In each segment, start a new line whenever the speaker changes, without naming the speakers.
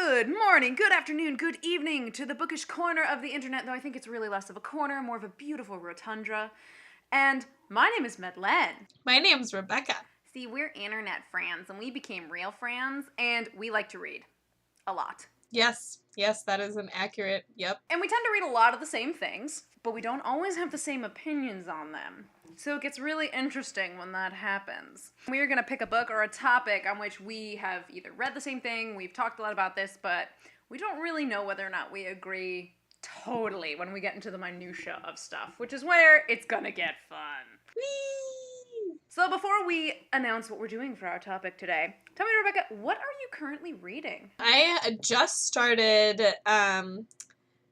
Good morning, good afternoon, good evening to the bookish corner of the internet, though I think it's really less of a corner, more of a beautiful rotundra. And my name is Madeleine.
My name's Rebecca.
See, we're internet friends, and we became real friends, and we like to read. A lot.
Yes, that is an accurate, yep.
And we tend to read a lot of the same things, but we don't always have the same opinions on them. So it gets really interesting when that happens. We're going to pick a book or a topic on which we have either read the same thing, we've talked a lot about this, but we don't really know whether or not we agree totally when we get into the minutia of stuff, which is where it's going to get fun.
Whee!
So before we announce what we're doing for our topic today, tell me, Rebecca, what are you currently reading?
I just started, now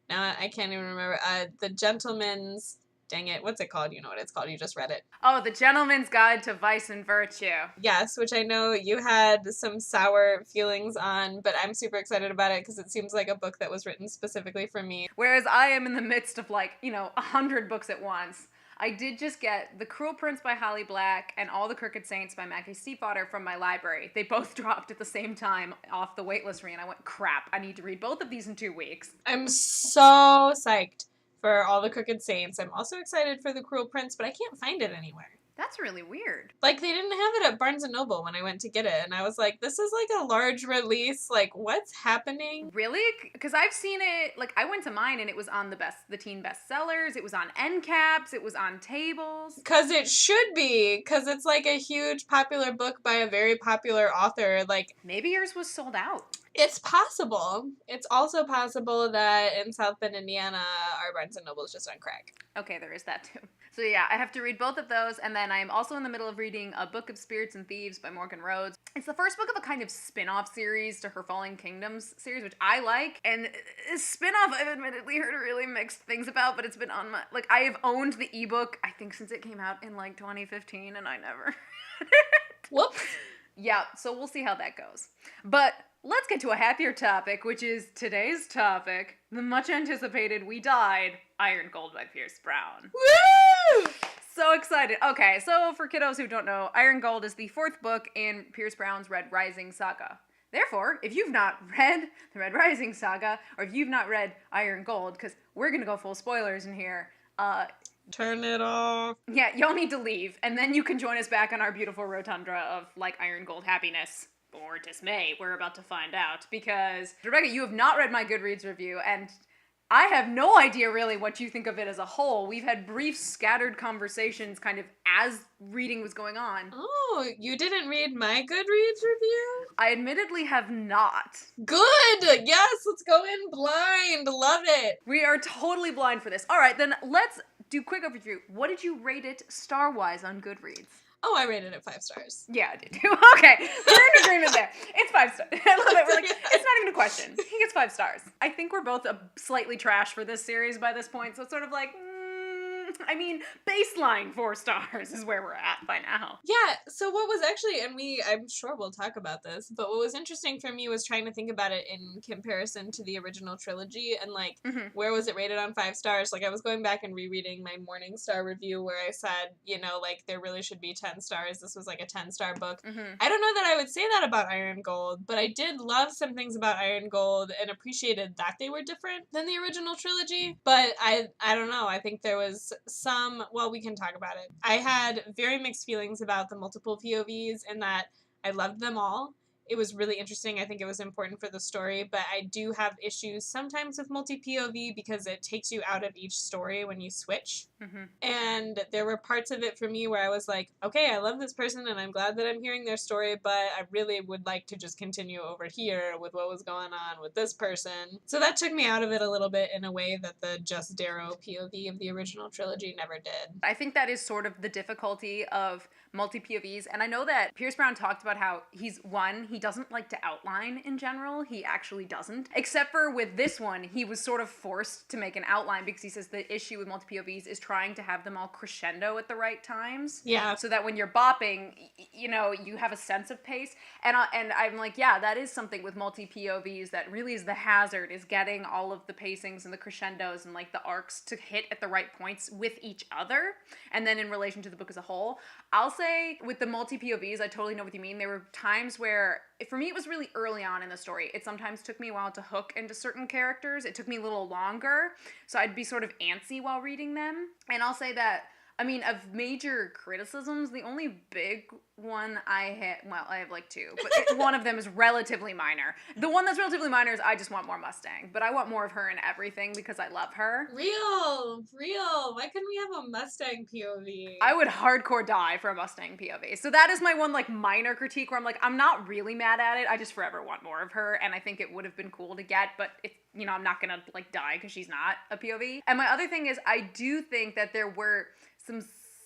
I can't even remember, The Gentleman's, dang it, what's it called? You know what it's called, you just read it.
Oh, The Gentleman's Guide to Vice and Virtue.
Yes, which I know you had some sour feelings on, but I'm super excited about it because it seems like a book that was written specifically for me.
Whereas I am in the midst of 100 books at once. I did just get The Cruel Prince by Holly Black and All the Crooked Saints by Mackie Stiefvater from my library. They both dropped at the same time off the waitlist and I went, crap, I need to read both of these in 2 weeks.
I'm so psyched for All the Crooked Saints. I'm also excited for The Cruel Prince, but I can't find it anywhere.
That's really weird.
Like, they didn't have it at Barnes & Noble when I went to get it, and I was like, this is like a large release, like, what's happening?
Really? Because I've seen it, I went to mine and it was on the teen bestsellers, it was on end caps, it was on tables.
Because it should be, because it's like a huge popular book by a very popular author, like...
Maybe yours was sold out.
It's possible. It's also possible that in South Bend, Indiana, our Barnes & Noble is just on crack.
Okay, there is that too. So yeah, I have to read both of those, and then I'm also in the middle of reading A Book of Spirits and Thieves by Morgan Rhodes. It's the first book of a kind of spin-off series to her Falling Kingdoms series, which I like, and this spin-off I've admittedly heard really mixed things about, but it's been on my, I have owned the ebook, I think since it came out in 2015, and I never read it.
Whoops.
Yeah, so we'll see how that goes. But let's get to a happier topic, which is today's topic, the much anticipated We Died, Iron Gold by Pierce Brown.
Woo!
So excited. Okay, so for kiddos who don't know, Iron Gold is the 4th book in Pierce Brown's Red Rising saga. Therefore, if you've not read the Red Rising saga, or if you've not read Iron Gold, because we're going to go full spoilers in here,
turn it off.
Yeah, y'all need to leave, and then you can join us back on our beautiful rotundra of, Iron Gold happiness. Or dismay, we're about to find out, because, Rebecca, you have not read my Goodreads review, and I have no idea really what you think of it as a whole. We've had brief, scattered conversations kind of as reading was going on.
Oh, you didn't read my Goodreads review?
I admittedly have not.
Good! Yes, let's go in blind. Love it.
We are totally blind for this. All right, then let's do quick overview. What did you rate it star-wise on Goodreads?
Oh, I rated it 5 stars.
Yeah, I did too. Okay, we're in agreement there. It's 5 stars. I love it. We're like, it's not even a question. He gets 5 stars. I think we're both slightly trash for this series by this point, so it's sort of like, baseline 4 stars is where we're at by now.
Yeah, so what was actually, and I'm sure we'll talk about this, but what was interesting for me was trying to think about it in comparison to the original trilogy, and where was it rated on 5 stars? I was going back and rereading my Morningstar review where I said, there really should be 10 stars. This was a 10-star book. I don't know that I would say that about Iron Gold, but I did love some things about Iron Gold and appreciated that they were different than the original trilogy, but I don't know, I think there was some, well, we can talk about it. I had very mixed feelings about the multiple POVs in that I loved them all. It was really interesting. I think it was important for the story, but I do have issues sometimes with multi-POV because it takes you out of each story when you switch. And there were parts of it for me where I was like, okay, I love this person and I'm glad that I'm hearing their story, but I really would like to just continue over here with what was going on with this person. So that took me out of it a little bit in a way that the Just Darrow POV of the original trilogy never did.
I think that is sort of the difficulty of multi-POVs, and I know that Pierce Brown talked about how he doesn't like to outline in general. He actually doesn't. Except for with this one, he was sort of forced to make an outline because he says the issue with multi-POVs is trying to have them all crescendo at the right times.
Yeah.
So that when you're bopping, you have a sense of pace. And I'm like, yeah, that is something with multi-POVs that really is the hazard, is getting all of the pacings and the crescendos and the arcs to hit at the right points with each other. And then in relation to the book as a whole, I'll say with the multi-POVs, I totally know what you mean. There were times where, for me, it was really early on in the story. It sometimes took me a while to hook into certain characters. It took me a little longer, so I'd be sort of antsy while reading them. And I'll say that, I mean, of major criticisms, the only big one I have like two, but one of them is relatively minor. The one that's relatively minor is I just want more Mustang, but I want more of her in everything because I love her.
Real. Why couldn't we have a Mustang POV?
I would hardcore die for a Mustang POV. So that is my one, like, minor critique where I'm like, I'm not really mad at it. I just forever want more of her, and I think it would have been cool to get, but if, you know, I'm not gonna, like, die because she's not a POV. And my other thing is, I do think that there were some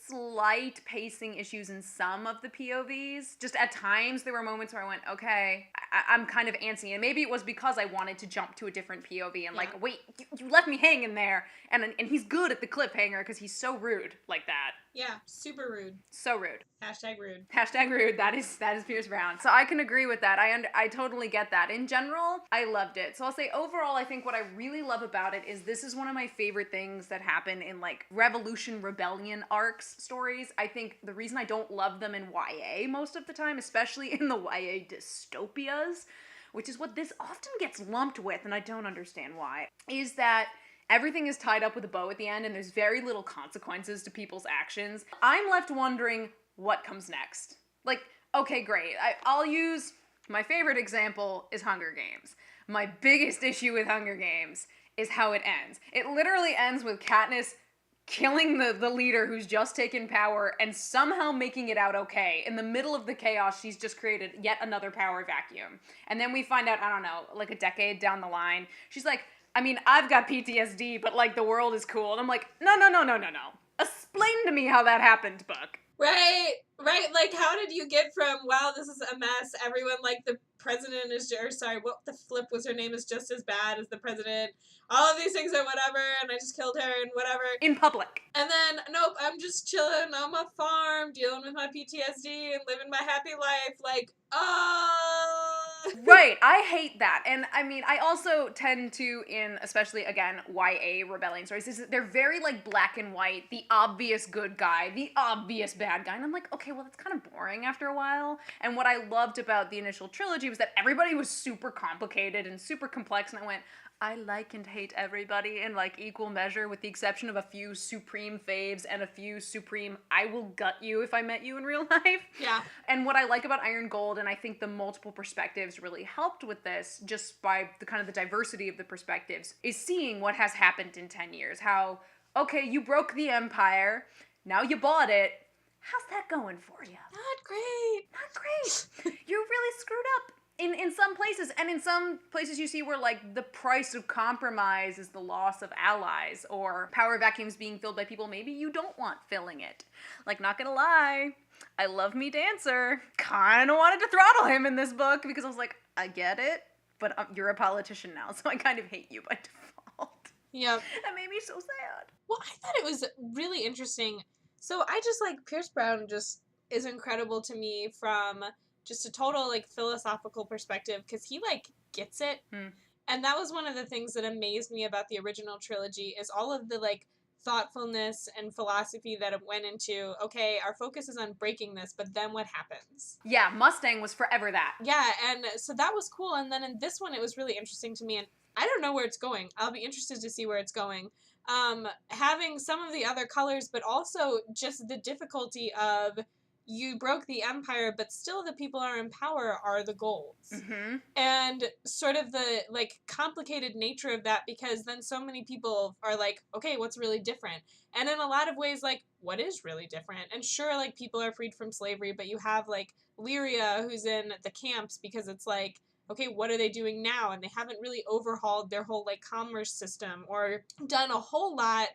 slight pacing issues in some of the POVs. Just at times there were moments where I went, okay, I'm kind of antsy. And maybe it was because I wanted to jump to a different POV and like, wait, you left me hanging there. And he's good at the cliffhanger because he's so rude like that.
Yeah, super rude.
So rude.
Hashtag rude.
Hashtag rude. That is Pierce Brown. So I can agree with that. I totally get that. In general, I loved it. So I'll say overall, I think what I really love about it is this is one of my favorite things that happen in like Revolution Rebellion arcs stories. I think the reason I don't love them in YA most of the time, especially in the YA dystopias, which is what this often gets lumped with, and I don't understand why, is that everything is tied up with a bow at the end and there's very little consequences to people's actions. I'm left wondering what comes next. Like, okay, great. I'll use my favorite example is Hunger Games. My biggest issue with Hunger Games is how it ends. It literally ends with Katniss killing the leader who's just taken power and somehow making it out okay. In the middle of the chaos, she's just created yet another power vacuum. And then we find out, I don't know, like a decade down the line, she's like, I mean, I've got PTSD, but like the world is cool. And I'm like, no. Explain to me how that happened, book.
Right. Like, how did you get from, wow, this is a mess, everyone, like, the president is, or sorry, what the flip was her name, is just as bad as the president, all of these things are whatever, and I just killed her, and whatever.
In public.
And then, nope, I'm just chilling on my farm, dealing with my PTSD, and living my happy life, like,
Right, I hate that. And I mean, I also tend to, in especially, again, YA rebellion stories, they're very like black and white, the obvious good guy, the obvious bad guy. And I'm like, okay, well, that's kind of boring after a while. And what I loved about the initial trilogy was that everybody was super complicated and super complex. And I went, I like and hate everybody in like equal measure, with the exception of a few supreme faves and a few supreme I will gut you if I met you in real life.
Yeah.
And what I like about Iron Gold, and I think the multiple perspectives really helped with this, just by the kind of the diversity of the perspectives, is seeing what has happened in 10 years. How, okay, you broke the empire, now you bought it. How's that going for you?
Not great.
Not great. You really screwed up. In some places, and in some places you see where, like, the price of compromise is the loss of allies, or power vacuums being filled by people maybe you don't want filling it. Like, not gonna lie, I love me Dancer. Kinda wanted to throttle him in this book, because I was like, I get it, but you're a politician now, so I kind of hate you by default.
Yep.
That made me so sad.
Well, I thought it was really interesting. So I just, like, Pierce Brown just is incredible to me from just a total, like, philosophical perspective, because he, like, gets it. And that was one of the things that amazed me about the original trilogy, is all of the, like, thoughtfulness and philosophy that it went into, okay, our focus is on breaking this, but then what happens?
Yeah, Mustang was forever that.
Yeah, and so that was cool, and then in this one, it was really interesting to me, and I don't know where it's going. I'll be interested to see where it's going. Having some of the other colors, but also just the difficulty of, you broke the empire, but still the people who are in power are the Golds.
Mm-hmm.
And sort of the, like, complicated nature of that, because then so many people are like, okay, what's really different? And in a lot of ways, like, what is really different? And sure, like, people are freed from slavery, but you have, like, Lyria, who's in the camps, because it's like, okay, what are they doing now? And they haven't really overhauled their whole, like, commerce system, or done a whole lot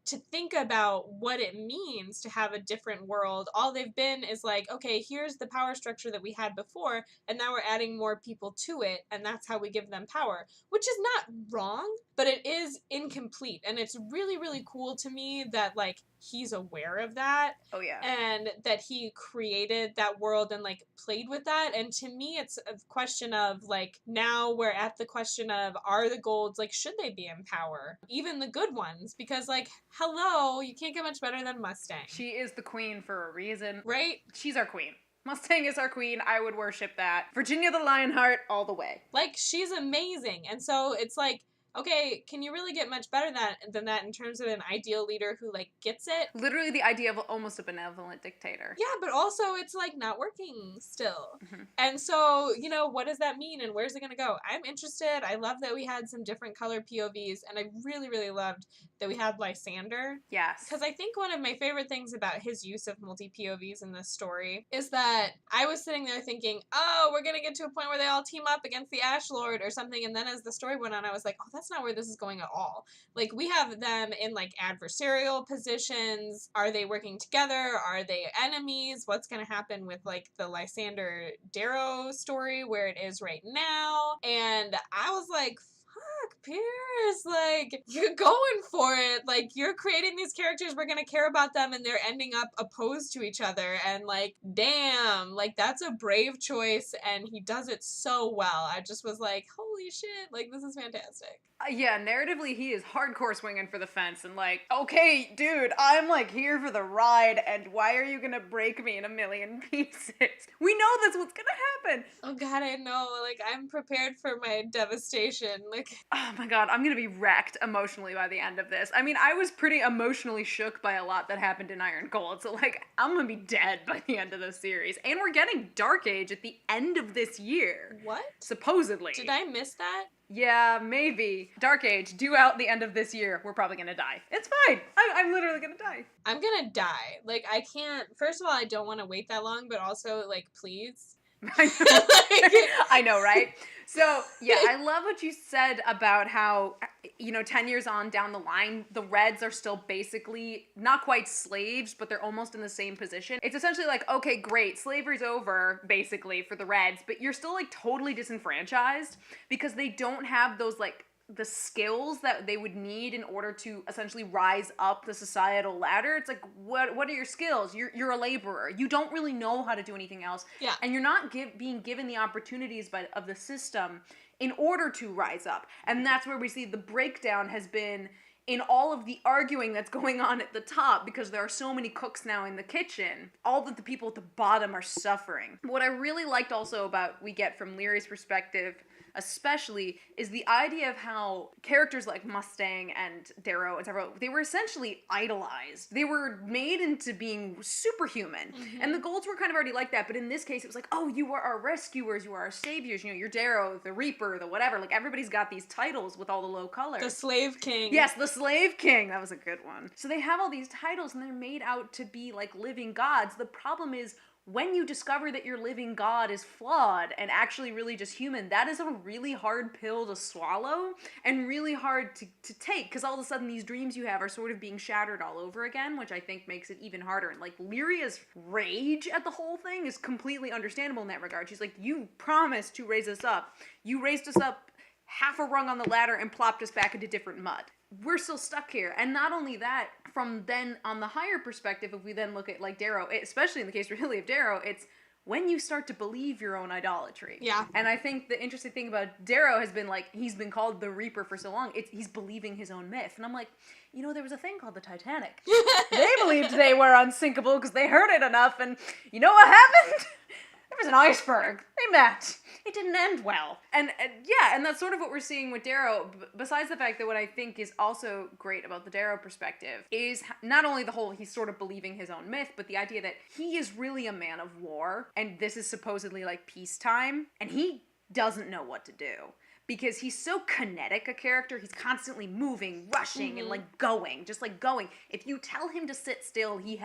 to think about what it means to have a different world. All they've been is like, okay, here's the power structure that we had before, and now we're adding more people to it, and that's how we give them power. Which is not wrong, but it is incomplete. And it's really, really cool to me that, like, he's aware of that.
Oh, yeah.
And that he created that world and, like, played with that. And to me, it's a question of, like, now we're at the question of, are the golds, like, should they be in power? Even the good ones. Because, like, hello, you can't get much better than Mustang.
She is the queen for a reason.
Right?
She's our queen. Mustang is our queen. I would worship that. Virginia the Lionheart, all the way.
Like, she's amazing. And so it's like, okay, can you really get much better than that in terms of an ideal leader who, like, gets it?
Literally the idea of almost a benevolent dictator.
Yeah, but also it's, like, not working still.
Mm-hmm.
And so, you know, what does that mean and where's it gonna go? I'm interested. I love that we had some different color POVs, and I really, really loved that we had Lysander.
Yes.
Because I think one of my favorite things about his use of multi-POVs in this story is that I was sitting there thinking, oh, we're gonna get to a point where they all team up against the Ash Lord or something, and then as the story went on, I was like, oh, that's not where this is going at all. Like, we have them in, like, adversarial positions. Are they working together? Are they enemies? What's going to happen with, like, the Lysander Darrow story where it is right now? And I was like, fuck, Pierce, like, you're going for it. Like, you're creating these characters, we're gonna care about them, and they're ending up opposed to each other. And, like, damn, like, that's a brave choice, and he does it so well. I just was like, holy shit, like, this is fantastic.
Yeah, narratively, he is hardcore swinging for the fence and like, okay, dude, I'm like here for the ride, and why are you gonna break me in a million pieces? We know that's what's gonna happen.
Oh god, I know. Like, I'm prepared for my devastation. Like,
oh my god, I'm gonna be wrecked emotionally by the end of this. I mean, I was pretty emotionally shook by a lot that happened in Iron Gold, so like, I'm gonna be dead by the end of this series. And we're getting Dark Age at the end of this year.
what?
Supposedly.
Did I miss that?
Yeah, maybe. Dark Age, due out the end of this year. We're probably gonna die. It's fine. I'm literally gonna die.
I'm gonna die. Like, I can't. First of all, I don't want to wait that long, but also, like, please.
I know, right? So, yeah, I love what you said about how, you know, 10 years on down the line, the Reds are still basically not quite slaves, but they're almost in the same position. It's essentially like, okay, great, slavery's over, basically, for the Reds, but you're still, like, totally disenfranchised because they don't have those, like, the skills that they would need in order to essentially rise up the societal ladder. It's like, what are your skills? You're a laborer. You don't really know how to do anything else.
Yeah.
And you're not being given the opportunities of the system in order to rise up. And that's where we see the breakdown has been in all of the arguing that's going on at the top, because there are so many cooks now in the kitchen, all that the people at the bottom are suffering. What I really liked also about we get from Lyria's perspective especially, is the idea of how characters like Mustang and Darrow and Sevro, they were essentially idolized. They were made into being superhuman. Mm-hmm. And the Golds were kind of already like that, but in this case it was like, oh, you are our rescuers, you are our saviors, you know, you're Darrow, the Reaper, the whatever. Like, everybody's got these titles with all the low colors.
The Slave King.
Yes, the Slave King. That was a good one. So they have all these titles and they're made out to be like living gods. The problem is, when you discover that your living god is flawed and actually really just human, that is a really hard pill to swallow and really hard to take, because all of a sudden these dreams you have are sort of being shattered all over again, which I think makes it even harder. And like, Lyria's rage at the whole thing is completely understandable in that regard. She's like, you promised to raise us up. You raised us up half a rung on the ladder and plopped us back into different mud. We're still stuck here. And not only that, from then on the higher perspective, if we then look at like Darrow, especially in the case really of Darrow, it's when you start to believe your own idolatry.
Yeah.
And I think the interesting thing about Darrow has been like, he's been called the Reaper for so long, he's believing his own myth. And I'm like, you know, there was a thing called the Titanic. They believed they were unsinkable because they heard it enough, and you know what happened? There was an iceberg. They met. It didn't end well. And yeah, and that's sort of what we're seeing with Darrow, besides the fact that what I think is also great about the Darrow perspective is not only the whole he's sort of believing his own myth, but the idea that he is really a man of war, and this is supposedly like peacetime, and he doesn't know what to do. Because he's so kinetic a character, he's constantly moving, rushing, mm-hmm. and like going, just like going. If you tell him to sit still, he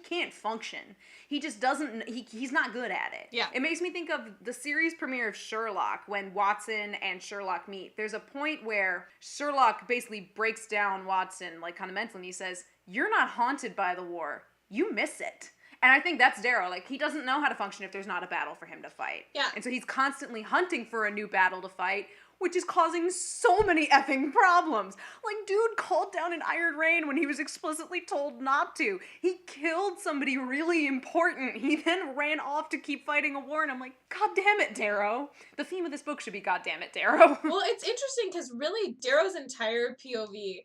can't function. He just doesn't, he's not good at it.
Yeah.
It makes me think of the series premiere of Sherlock, when Watson and Sherlock meet. There's a point where Sherlock basically breaks down Watson, like kind of mentally, and he says, "You're not haunted by the war, you miss it." And I think that's Darrow. Like, he doesn't know how to function if there's not a battle for him to fight.
Yeah.
And so he's constantly hunting for a new battle to fight, which is causing so many effing problems. Like, dude called down an iron rain when he was explicitly told not to. He killed somebody really important. He then ran off to keep fighting a war, and I'm like, God damn it, Darrow. The theme of this book should be God damn it, Darrow.
Well, it's interesting because really Darrow's entire POV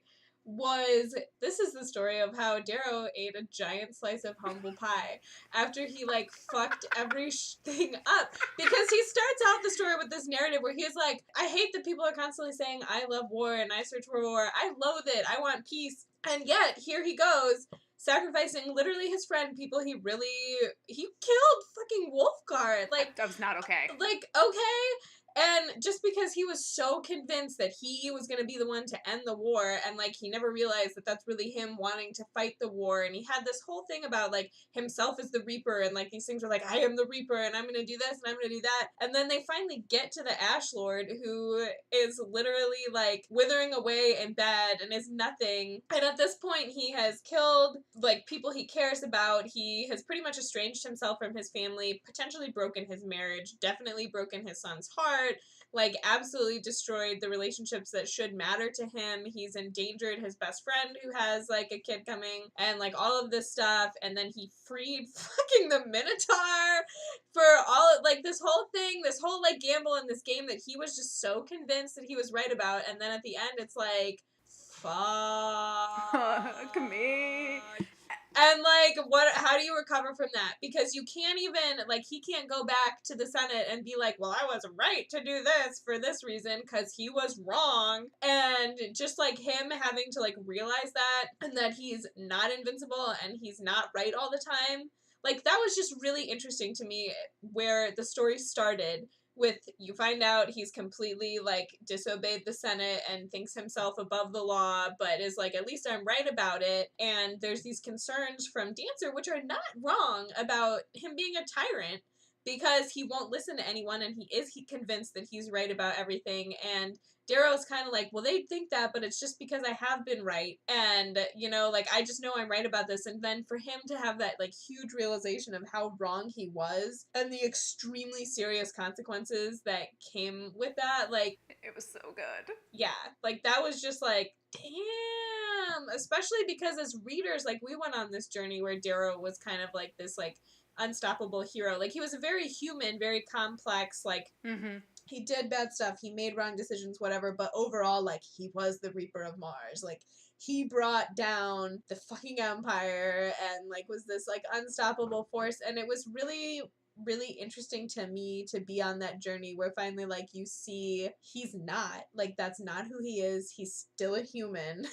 this is the story of how Darrow ate a giant slice of humble pie after he like fucked everything up, because he starts out the story with this narrative where he's like, I hate that people are constantly saying I love war and I search for war, I loathe it, I want peace, and yet here he goes sacrificing literally his friend, people he killed fucking Wolfguard, like
that was not okay.
Like, okay. And just because he was so convinced that he was going to be the one to end the war, and, like, he never realized that that's really him wanting to fight the war, and he had this whole thing about, like, himself as the Reaper, and, like, these things were like, I am the Reaper, and I'm going to do this, and I'm going to do that, and then they finally get to the Ash Lord, who is literally, like, withering away in bed, and is nothing, and at this point, he has killed, like, people he cares about, he has pretty much estranged himself from his family, potentially broken his marriage, definitely broken his son's heart, like, absolutely destroyed the relationships that should matter to him. He's endangered his best friend who has, like, a kid coming, and, like, all of this stuff, and then he freed fucking the Minotaur for all, like, this whole thing, this whole, like, gamble in this game that he was just so convinced that he was right about, and then at the end it's like, fuck
me.
And, like, how do you recover from that? Because you can't even, like, he can't go back to the Senate and be like, well, I wasn't right to do this for this reason, because he was wrong. And just, like, him having to, like, realize that, and that he's not invincible, and he's not right all the time. Like, that was just really interesting to me, where the story started with, you find out he's completely, like, disobeyed the Senate and thinks himself above the law, but is like, at least I'm right about it. And there's these concerns from Dancer, which are not wrong, about him being a tyrant, because he won't listen to anyone, and he convinced that he's right about everything. And Darrow's kind of like, well, they think that, but it's just because I have been right. And, you know, like, I just know I'm right about this. And then for him to have that, like, huge realization of how wrong he was, and the extremely serious consequences that came with that, like,
it was so good.
Yeah, like, that was just like, damn. Especially because as readers, like, we went on this journey where Darrow was kind of like this, like, unstoppable hero. Like, he was a very human, very complex, like, he did bad stuff, he made wrong decisions, whatever, but overall, like, he was the Reaper of Mars. Like, he brought down the fucking Empire, and, like, was this, like, unstoppable force, and it was really, really interesting to me to be on that journey where finally, like, you see he's not. Like, that's not who he is. He's still a human.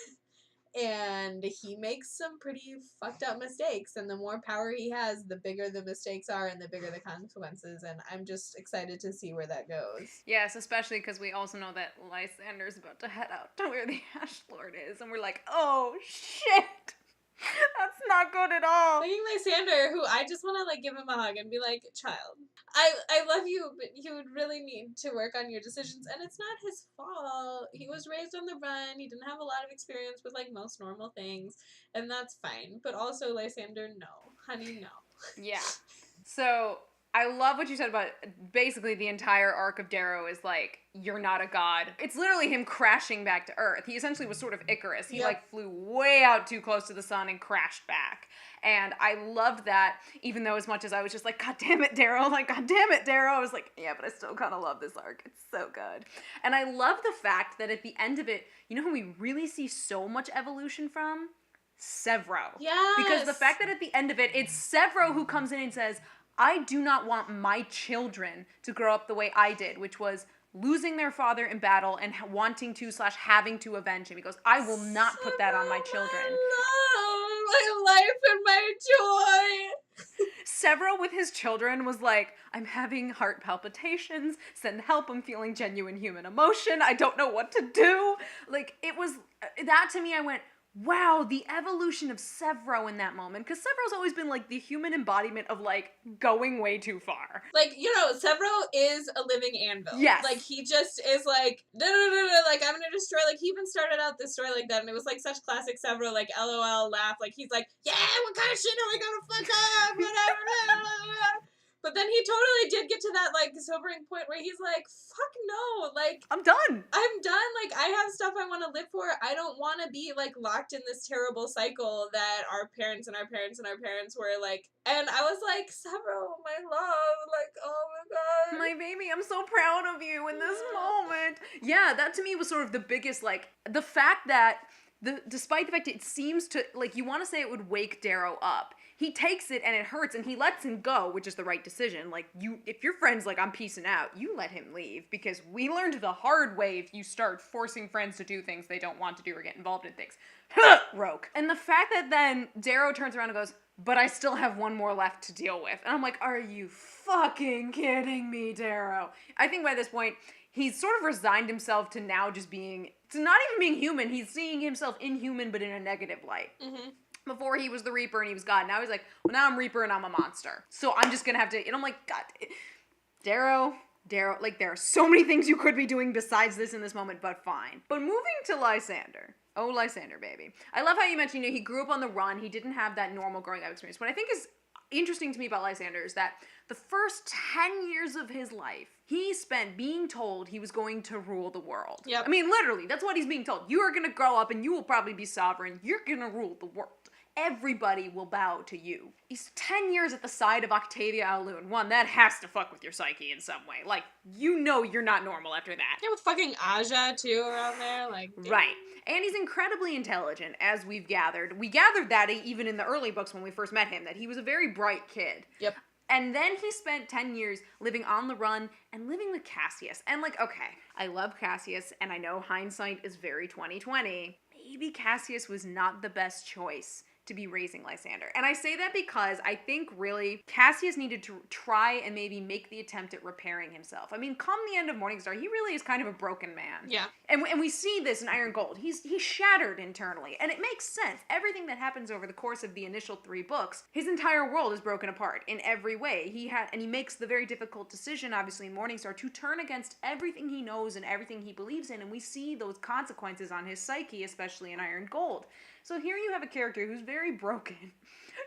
And he makes some pretty fucked up mistakes, and the more power he has, the bigger the mistakes are and the bigger the consequences, and I'm just excited to see where that goes.
Yes, especially because we also know that Lysander's about to head out to where the Ash Lord is, and we're like, oh, shit! That's not good at all.
Fucking Lysander, who I just want to, like, give him a hug and be like, child, I love you, but you would really need to work on your decisions, and it's not his fault. He was raised on the run, he didn't have a lot of experience with, like, most normal things, and that's fine. But also, Lysander, no. Honey, no.
Yeah. So, I love what you said about basically the entire arc of Darrow is like, you're not a god. It's literally him crashing back to Earth. He essentially was sort of Icarus. He like flew way out too close to the sun and crashed back. And I loved that, even though as much as I was just like, God damn it, Darrow, like, God damn it, Darrow, I was like, yeah, but I still kind of love this arc. It's so good. And I love the fact that at the end of it, you know who we really see so much evolution from? Sevro.
Yes.
Because the fact that at the end of it, it's Sevro who comes in and says, I do not want my children to grow up the way I did, which was losing their father in battle and wanting to / having to avenge him. He goes, I will not put that on my children.
My life and my joy.
Sevro with his children was like, I'm having heart palpitations, send help, I'm feeling genuine human emotion, I don't know what to do. Like, it was, that to me, I went, wow, the evolution of Sevro in that moment. Because Sevro's always been, like, the human embodiment of, like, going way too far.
Like, you know, Sevro is a living anvil.
Yes.
Like, he just is like, no, like, I'm gonna destroy, like, he even started out this story like that, and it was, like, such classic Sevro, like, LOL, laugh, like, he's like, yeah, what kind of shit are we gonna fuck up, whatever, But then he totally did get to that, like, sobering point where he's like, fuck no, like,
I'm done.
Like, I have stuff I want to live for. I don't want to be, like, locked in this terrible cycle that our parents and our parents and our parents were, like, and I was like, Sevro, my love, like, oh my god.
My baby, I'm so proud of you in this moment. Yeah, that to me was sort of the biggest, like, the fact that, despite the fact it seems to, like, you want to say it would wake Darrow up. He takes it and it hurts and he lets him go, which is the right decision. Like, if your friend's like, I'm peacing out, you let him leave, because we learned the hard way if you start forcing friends to do things they don't want to do or get involved in things. Roke. And the fact that then Darrow turns around and goes, but I still have one more left to deal with. And I'm like, are you fucking kidding me, Darrow? I think by this point, he's sort of resigned himself to now just being, to not even being human. He's seeing himself inhuman, but in a negative light.
Mm-hmm.
Before he was the Reaper and he was God. Now he's like, well, now I'm Reaper and I'm a monster. So I'm just gonna have to, and I'm like, God, Darrow, like, there are so many things you could be doing besides this in this moment, but fine. But moving to Lysander. Oh, Lysander, baby. I love how you mentioned, he grew up on the run. He didn't have that normal growing up experience. What I think is interesting to me about Lysander is that the first 10 years of his life, he spent being told he was going to rule the world.
Yep.
I mean, literally, that's what he's being told. You are going to grow up and you will probably be sovereign. You're going to rule the world. Everybody will bow to you. He's 10 years at the side of Octavia Alun. One, that has to fuck with your psyche in some way. Like, you know you're not normal after that.
Yeah, with fucking Aja, too, around there. Like, dude.
Right. And he's incredibly intelligent, as we've gathered. We gathered that even in the early books when we first met him, that he was a very bright kid.
Yep.
And then he spent 10 years living on the run and living with Cassius. And, like, okay, I love Cassius, and I know hindsight is very 2020. Maybe Cassius was not the best choice to be raising Lysander. And I say that because I think really Cassius needed to try and maybe make the attempt at repairing himself. I mean, come the end of Morningstar, he really is kind of a broken man.
Yeah.
And we see this in Iron Gold. He's shattered internally. And it makes sense. Everything that happens over the course of the initial 3 books, his entire world is broken apart in every way. And he makes the very difficult decision, obviously, in Morningstar, to turn against everything he knows and everything he believes in. And we see those consequences on his psyche, especially in Iron Gold. So here you have a character who's very broken,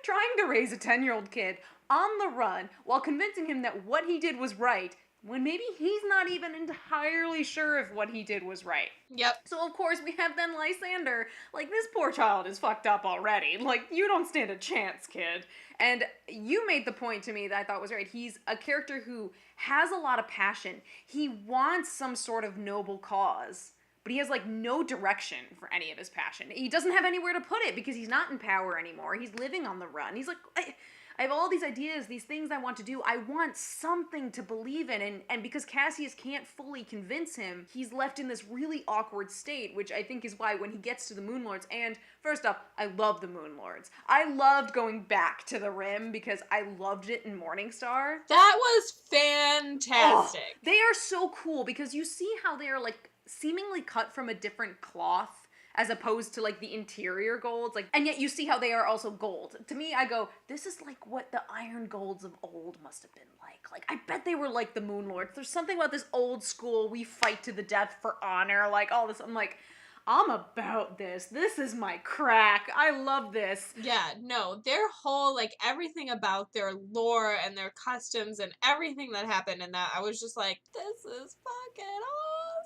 trying to raise a 10-year-old kid on the run while convincing him that what he did was right, when maybe he's not even entirely sure if what he did was right.
Yep.
So of course we have then Lysander, like, this poor child is fucked up already. Like, you don't stand a chance, kid. And you made the point to me that I thought was right. He's a character who has a lot of passion. He wants some sort of noble cause, but he has, like, no direction for any of his passion. He doesn't have anywhere to put it because he's not in power anymore. He's living on the run. He's like, I have all these ideas, these things I want to do. I want something to believe in. And because Cassius can't fully convince him, he's left in this really awkward state, which I think is why when he gets to the Moon Lords, and first off, I love the Moon Lords. I loved going back to the Rim because I loved it in Morningstar.
That was fantastic.
Oh, they are so cool because you see how they are, like, seemingly cut from a different cloth as opposed to, like, the interior golds, like, and yet you see how they are also gold. To me, I go, this is like what the Iron Golds of old must have been like. Like, I bet they were like the Moon Lords. There's something about this old school, we fight to the death for honor, like, all this. I'm like, I'm about this. This is my crack. I love this.
Yeah, no, their whole, like, everything about their lore and their customs and everything that happened in that, I was just like, this is fucking awesome.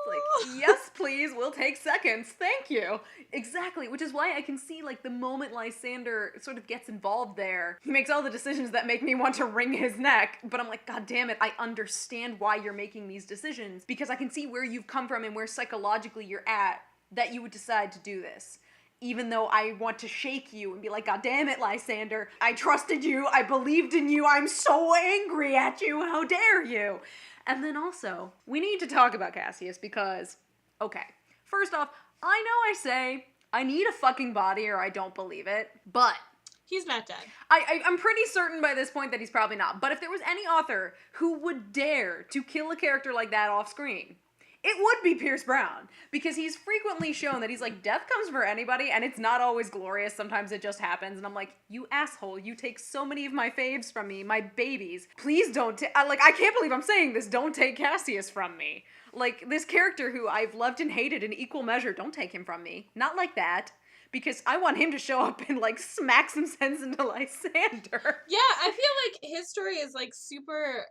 Like, yes, please, we'll take seconds. Thank you. Exactly, which is why I can see, like, the moment Lysander sort of gets involved there, he makes all the decisions that make me want to wring his neck, but I'm like, God damn it, I understand why you're making these decisions, because I can see where you've come from and where psychologically you're at, that you would decide to do this. Even though I want to shake you and be like, God damn it, Lysander, I trusted you, I believed in you, I'm so angry at you, how dare you? And then also, we need to talk about Cassius because, okay, first off, I know I say, I need a fucking body or I don't believe it, but
he's not dead.
I'm pretty certain by this point that he's probably not, but if there was any author who would dare to kill a character like that off screen, it would be Pierce Brown, because he's frequently shown that he's like, death comes for anybody, and it's not always glorious, sometimes it just happens, and I'm like, you asshole, you take so many of my faves from me, my babies, please don't, I can't believe I'm saying this, don't take Cassius from me. Like, this character who I've loved and hated in equal measure, don't take him from me. Not like that. because I want him to show up and, like, smack some sense into Lysander.
Yeah, I feel like his story is, like, super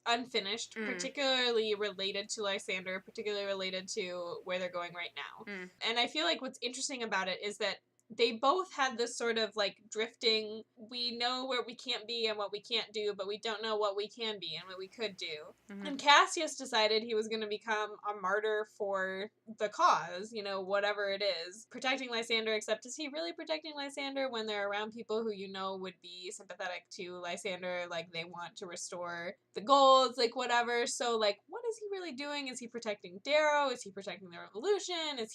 unfinished, particularly related to Lysander, particularly related to where they're going right now. And I feel like what's interesting about it is that they both had this sort of, like, drifting, we know where we can't be and what we can't do, but we don't know what we can be and what we could do. And Cassius decided he was going to become a martyr for the cause, you know, whatever it is. Protecting Lysander, except is he really protecting Lysander when they're around people who you know would be sympathetic to Lysander, like they want to restore the golds, like whatever. So, like, what is he really doing? Is he protecting Darrow? Is he protecting the revolution? Has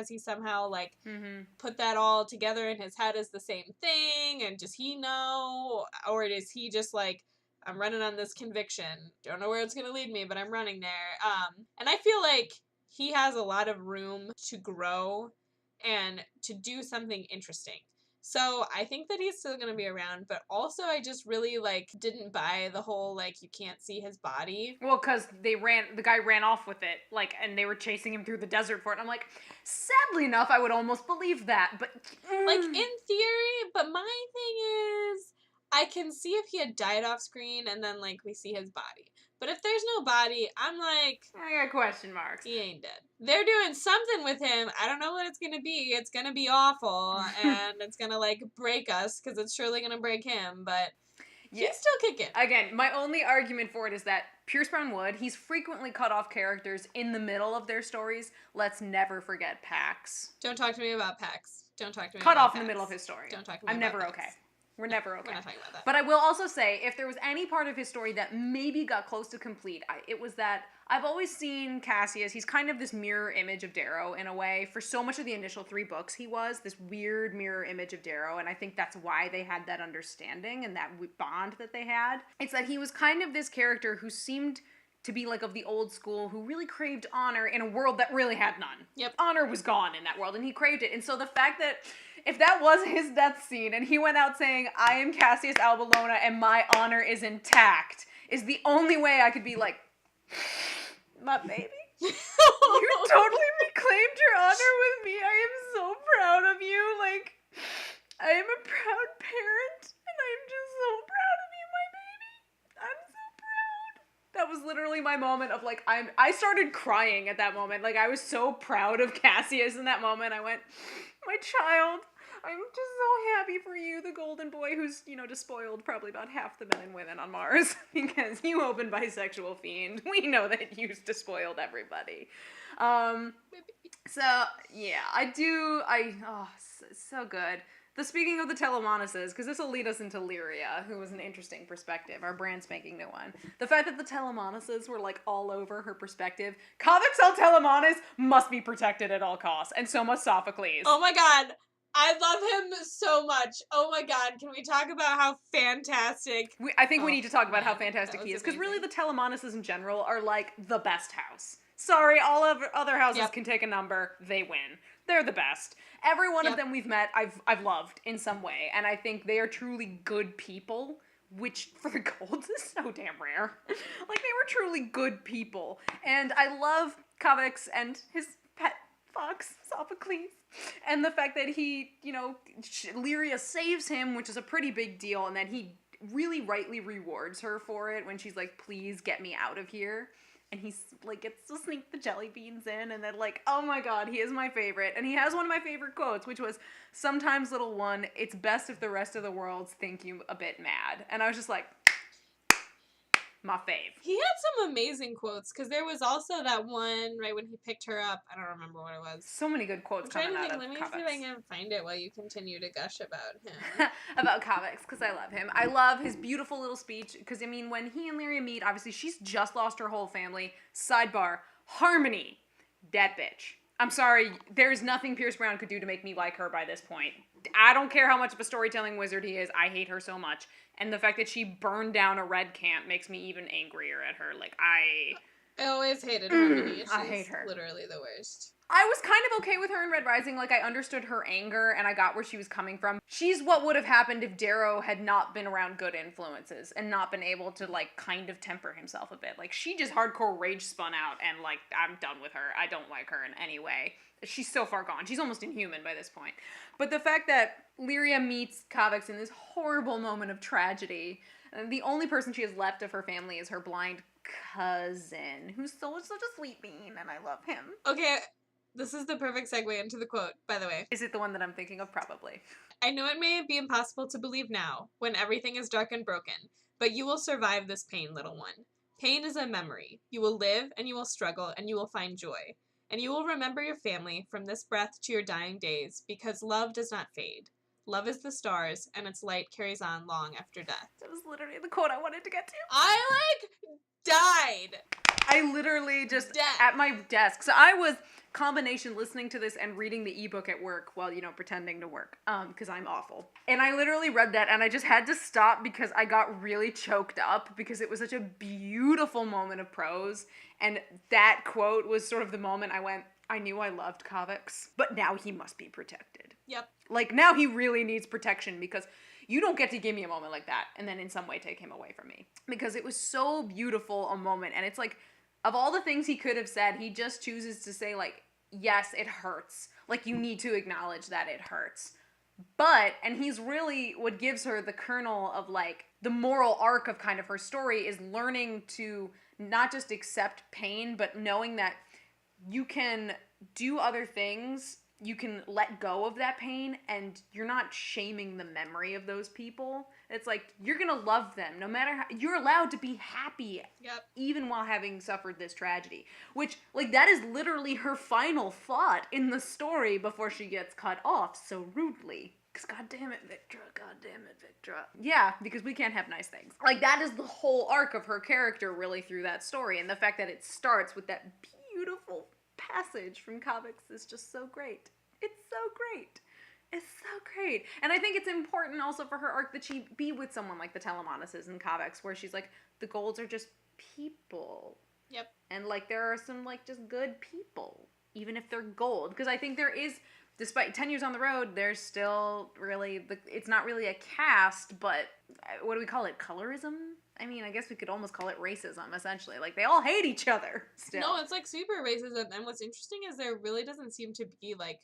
he somehow, like, put that all together in his head as the same thing, and does he know, or is he just like, I'm running on this conviction, don't know where it's gonna lead me, but I'm running there. And I feel like he has a lot of room to grow and to do something interesting. So I think that he's still gonna be around, but also I just really, like, didn't buy the whole, like, you can't see his body.
Well, because the guy ran off with it, like, and they were chasing him through the desert for it. And I'm like, sadly enough, I would almost believe that, but
like, in theory. But my thing is, I can see if he had died off screen and then, like, we see his body. But if there's no body, I'm like,
I got question marks.
He ain't dead. They're doing something with him. I don't know what it's gonna be. It's gonna be awful, and it's gonna, like, break us, because it's surely gonna break him, but he's still kicking.
Again, my only argument for it is that Pierce Brown Wood, he's frequently cut off characters in the middle of their stories. Let's never forget Pax.
Don't talk to me about Pax. Don't talk to me
cut
about
off
Pax.
in the middle of his story.
Don't talk to me
I'm
about
never
Pax.
okay. We're never okay.
We're not talking about that.
But I will also say, if there was any part of his story that maybe got close to complete, it was that I've always seen Cassius, he's kind of this mirror image of Darrow in a way. For so much of the initial 3 books, he was this weird mirror image of Darrow, and I think that's why they had that understanding and that bond that they had. It's that he was kind of this character who seemed to be, like, of the old school, who really craved honor in a world that really had none.
Yep.
Honor was gone in that world, and he craved it. And so the fact that if that was his death scene, and he went out saying, I am Cassius Albalona, and my honor is intact, is the only way I could be like, my baby, you totally reclaimed your honor with me. I am so proud of you. Like, I am a proud parent, and I'm just so proud of you, my baby. I'm so proud. That was literally my moment of, like, I started crying at that moment. Like, I was so proud of Cassius in that moment. I went, my child, I'm just so happy for you, the golden boy who's, you know, despoiled probably about half the men and women on Mars, because you open bisexual fiend. We know that you despoiled everybody. So, yeah, so good. Speaking of the Telemonases, because this will lead us into Lyria, who was an interesting perspective, our brand spanking new one. The fact that the Telemonases were, like, all over her perspective. Cavexel Telemonas must be protected at all costs, and so must Sophocles.
Oh my god, I love him so much. Oh my god, can we talk about how fantastic...
I think we need to talk about how fantastic he is, because really the Telemonases in general are, like, the best house. Sorry, all of other houses can take a number, they win. They're the best. Every one of them we've met, I've loved in some way, and I think they are truly good people, which for the Golds is so damn rare. Like, they were truly good people, and I love Cavex and his pet fox, Sophocles, and the fact that he, you know, Lyria saves him, which is a pretty big deal, and that he really rightly rewards her for it when she's like, please get me out of here. And he's, like, gets to sneak the jelly beans in, and then, like, oh my god, he is my favorite. And he has one of my favorite quotes, which was, sometimes, little one, it's best if the rest of the worlds think you a bit mad. And I was just like, my fave.
He had some amazing quotes, because there was also that one, right, when he picked her up. I don't remember what it was.
So many good quotes coming out of
Let me see if I can find it while you continue to gush about him.
About Cavex, because I love him. I love his beautiful little speech, because, I mean, when he and Lyria meet, obviously, she's just lost her whole family. Sidebar, Harmony, that bitch. I'm sorry, there's nothing Pierce Brown could do to make me like her by this point. I don't care how much of a storytelling wizard he is, I hate her so much. And the fact that she burned down a red camp makes me even angrier at her. Like, I
always hated Harmony.
I hate her.
Literally the worst.
I was kind of okay with her in Red Rising. Like, I understood her anger, and I got where she was coming from. She's what would have happened if Darrow had not been around good influences and not been able to, like, kind of temper himself a bit. Like, she just hardcore rage spun out, and, like, I'm done with her. I don't like her in any way. She's so far gone. She's almost inhuman by this point. But the fact that Lyria meets Kavix in this horrible moment of tragedy, and the only person she has left of her family is her blind cousin, who's such a sweet bean, and I love him.
Okay, this is the perfect segue into the quote, by the way.
Is it the one that I'm thinking of? Probably.
I know it may be impossible to believe now, when everything is dark and broken, but you will survive this pain, little one. Pain is a memory. You will live, and you will struggle, and you will find joy. And you will remember your family from this breath to your dying days, because love does not fade. Love is the stars, and its light carries on long after death.
That was literally the quote I wanted to get to.
I, died!
I literally just,
Death.
at my desk. So I was combination listening to this and reading the ebook at work while, pretending to work, because I'm awful. And I literally read that, and I just had to stop because I got really choked up because it was such a beautiful moment of prose, and that quote was sort of the moment I went, I knew I loved Kavix, but now he must be protected.
Yep.
Like, now he really needs protection because you don't get to give me a moment like that and then in some way take him away from me. Because it was so beautiful a moment, and it's like, of all the things he could have said, he just chooses to say, like, yes, it hurts. Like, you need to acknowledge that it hurts. But, and he's really, what gives her the kernel of, like, the moral arc of kind of her story is learning to not just accept pain, but knowing that you can do other things, you can let go of that pain, and you're not shaming the memory of those people. It's like, you're gonna love them, no matter how, you're allowed to be happy,
Yep.
even while having suffered this tragedy. Which, like, that is literally her final thought in the story before she gets cut off so rudely. Because goddamn it, Victra, goddamn it, Victra. Yeah, because we can't have nice things. Like, that is the whole arc of her character, really, through that story, and the fact that it starts with that beautiful passage from Kavix is just so great. It's so great. It's so great. And I think it's important also for her arc that she be with someone like the Telemonases and Kavix, where she's like, the Golds are just people.
Yep.
And, like, there are some, like, just good people, even if they're gold. Because I think there is, despite 10 years on the road, there's still really, it's not really a caste, but what do we call it? Colorism? I mean, I guess we could almost call it racism, essentially. Like, they all hate each other still.
No, it's like super racism. And what's interesting is there really doesn't seem to be, like,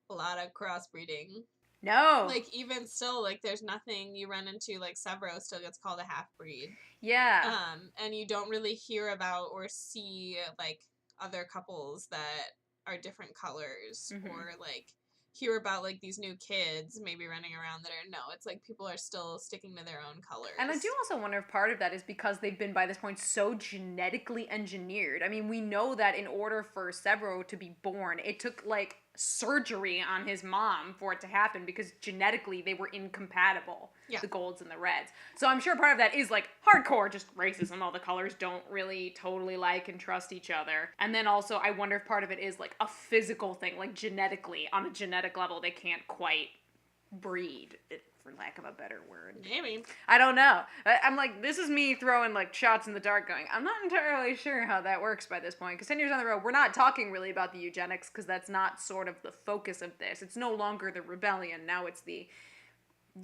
a lot of crossbreeding.
No.
Like, even still, like, there's nothing you run into, like, Sevro still gets called a half-breed.
Yeah.
And you don't really hear about or see, like, other couples that are different colors, or, like, hear about, like, these new kids maybe running around that are, no, it's like people are still sticking to their own colors.
And I do also wonder if part of that is because they've been, by this point, so genetically engineered. I mean, we know that in order for Sevro to be born, it took, like, surgery on his mom for it to happen because genetically they were incompatible, the golds and the reds. So I'm sure part of that is, like, hardcore just racism. All the colors don't really totally like and trust each other. And then also I wonder if part of it is, like, a physical thing, like, genetically, on a genetic level, they can't quite breed, for lack of a better word.
Maybe.
I don't know. I'm like, this is me throwing, like, shots in the dark going, I'm not entirely sure how that works by this point, because 10 years on the road, we're not talking really about the eugenics, because that's not sort of the focus of this. It's no longer the rebellion. Now it's the,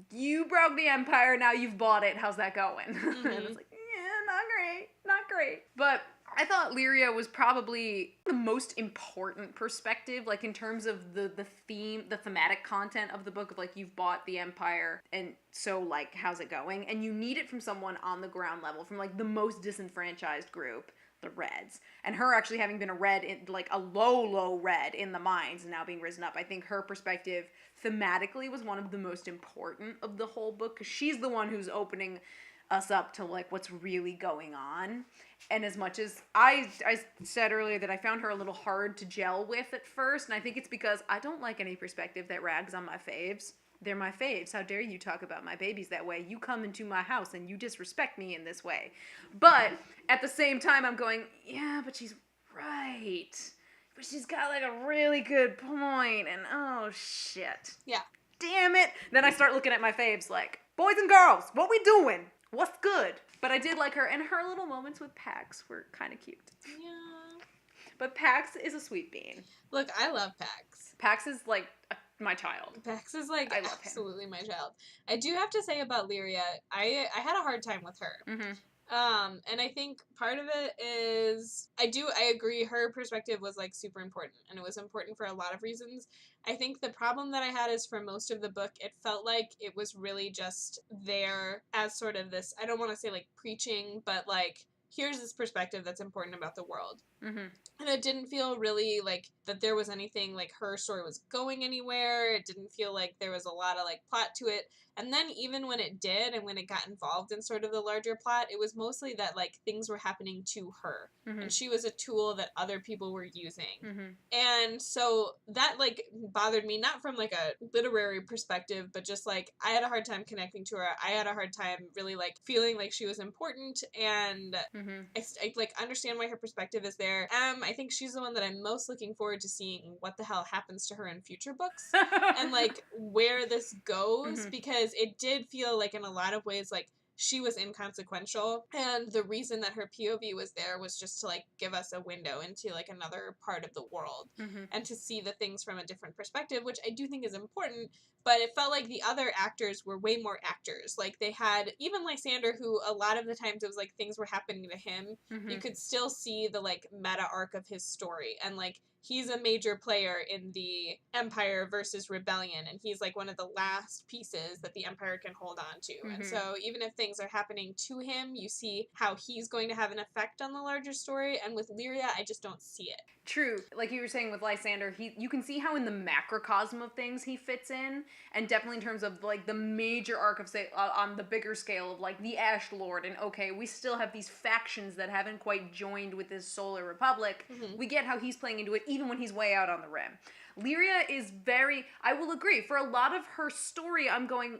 you broke the empire, now you've bought it, how's that going? And it's like, yeah, not great. But I thought Lyria was probably the most important perspective, like, in terms of the thematic content of the book of, like, you've bought the empire, and so, like, how's it going? And you need it from someone on the ground level, from, like, the most disenfranchised group, the Reds. And her actually having been a Red, like, a low Red in the mines and now being risen up, I think her perspective thematically was one of the most important of the whole book, because she's the one who's opening us up to, like, what's really going on. And as much as I said earlier that I found her a little hard to gel with at first, and I think it's because I don't like any perspective that rags on my faves. They're my faves. How dare you talk about my babies that way? You come into my house and you disrespect me in this way. But at the same time, I'm going, yeah, but she's right. But she's got, like, a really good point, and oh, shit.
Yeah.
Damn it. Then I start looking at my faves like, boys and girls, what we doing? What's good? But I did like her, and her little moments with Pax were kind of cute.
Yeah.
But Pax is a sweet bean.
Look, I love Pax.
Pax is, like, my child.
Pax is, like,
I love
absolutely him. My child. I do have to say about Lyria, I had a hard time with her.
Mm-hmm.
And I think part of it is, I agree, her perspective was, like, super important, and it was important for a lot of reasons. I think the problem that I had is for most of the book, it felt like it was really just there as sort of this, I don't want to say, like, preaching, but, like, here's this perspective that's important about the world.
Mm-hmm.
And it didn't feel really like that there was anything, like, her story was going anywhere. It didn't feel like there was a lot of, like, plot to it. And then even when it did, and when it got involved in sort of the larger plot, it was mostly that, like, things were happening to her.
Mm-hmm.
And she was a tool that other people were using.
Mm-hmm.
And so that, like, bothered me, not from, like, a literary perspective, but just, like, I had a hard time connecting to her. I had a hard time really, like, feeling like she was important, and
Mm-hmm.
I like, understand why her perspective is there. I think she's the one that I'm most looking forward to seeing what the hell happens to her in future books and, like, where this goes,
Mm-hmm.
because it did feel like in a lot of ways, like, she was inconsequential, and the reason that her POV was there was just to, like, give us a window into, like, another part of the world,
Mm-hmm.
and to see the things from a different perspective, which I do think is important. But it felt like the other actors were way more actors. Like, they had, even Lysander, who a lot of the times it was like things were happening to him,
Mm-hmm.
you could still see the, like, meta arc of his story, and, like, he's a major player in the Empire versus Rebellion, and he's, like, one of the last pieces that the Empire can hold on to.
Mm-hmm.
And so even if things are happening to him, you see how he's going to have an effect on the larger story, and with Lyria, I just don't see it.
True. Like you were saying with Lysander, you can see how in the macrocosm of things he fits in, and definitely in terms of, like, the major arc of, say, on the bigger scale of, like, the Ash Lord, and okay, we still have these factions that haven't quite joined with this Solar Republic.
Mm-hmm.
We get how he's playing into it even when he's way out on the rim. Lyria is I will agree, for a lot of her story, I'm going,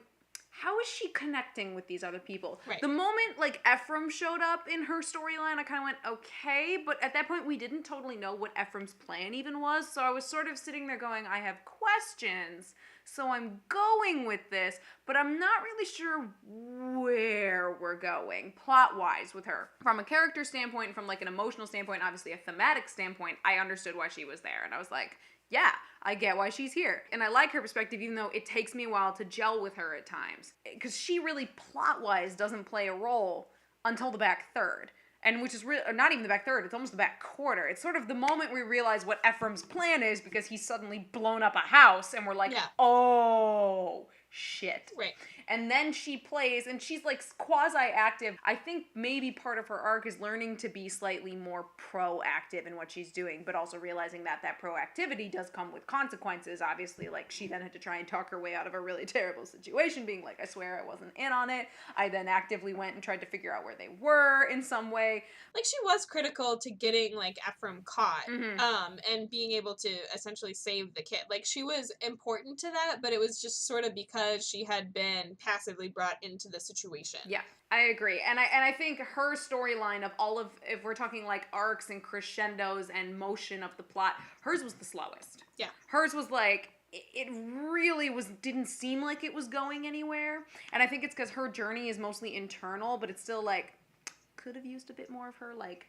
how is she connecting with these other people?
Right.
The moment, like, Ephraim showed up in her storyline, I kind of went, okay, but at that point, we didn't totally know what Ephraim's plan even was, so I was sort of sitting there going, I have questions, so I'm going with this, but I'm not really sure where we're going, plot-wise, with her. From a character standpoint, from, like, an emotional standpoint, obviously a thematic standpoint, I understood why she was there, and I was like, yeah, I get why she's here. And I like her perspective, even though it takes me a while to gel with her at times. Because she really, plot-wise, doesn't play a role until the back third. And which is really, not even the back third, it's almost the back quarter. It's sort of the moment we realize what Ephraim's plan is, because he's suddenly blown up a house, and we're like, yeah. Oh, shit.
Right.
And then she plays, and she's, like, quasi-active. I think maybe part of her arc is learning to be slightly more proactive in what she's doing, but also realizing that that proactivity does come with consequences. Obviously, like, she then had to try and talk her way out of a really terrible situation, being like, I swear I wasn't in on it. I then actively went and tried to figure out where they were in some way.
Like, she was critical to getting, like, Ephraim caught,
Mm-hmm.
and being able to essentially save the kid. Like, she was important to that, but it was just sort of because she had been passively brought into the situation.
Yeah, I agree. And I think her storyline of all of, if we're talking, like, arcs and crescendos and motion of the plot, hers was the slowest.
Yeah.
Hers was, like, it really didn't seem like it was going anywhere. And I think it's because her journey is mostly internal, but it's still, like, could have used a bit more of her, like,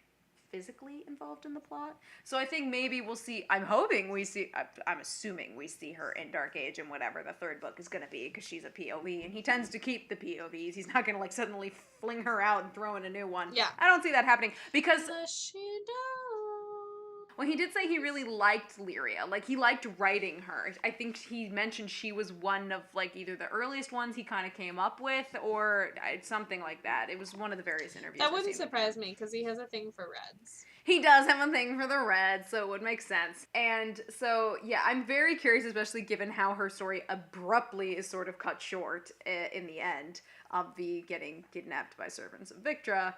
physically involved in the plot. So I think maybe we'll see, I'm assuming we see her in Dark Age and whatever the third book is going to be, because she's a POV, and he tends to keep the POVs. He's not going to, like, suddenly fling her out and throw in a new one.
Yeah.
I don't see that happening, because...
Well,
he did say he really liked Lyria. Like, he liked writing her. I think he mentioned she was one of, like, either the earliest ones he kind of came up with, or something like that. It was one of the various interviews.
That wouldn't surprise me, because he has a thing for Reds.
He does have a thing for the Reds, so it would make sense. And so, yeah, I'm very curious, especially given how her story abruptly is sort of cut short in the end of the getting kidnapped by servants of Victra.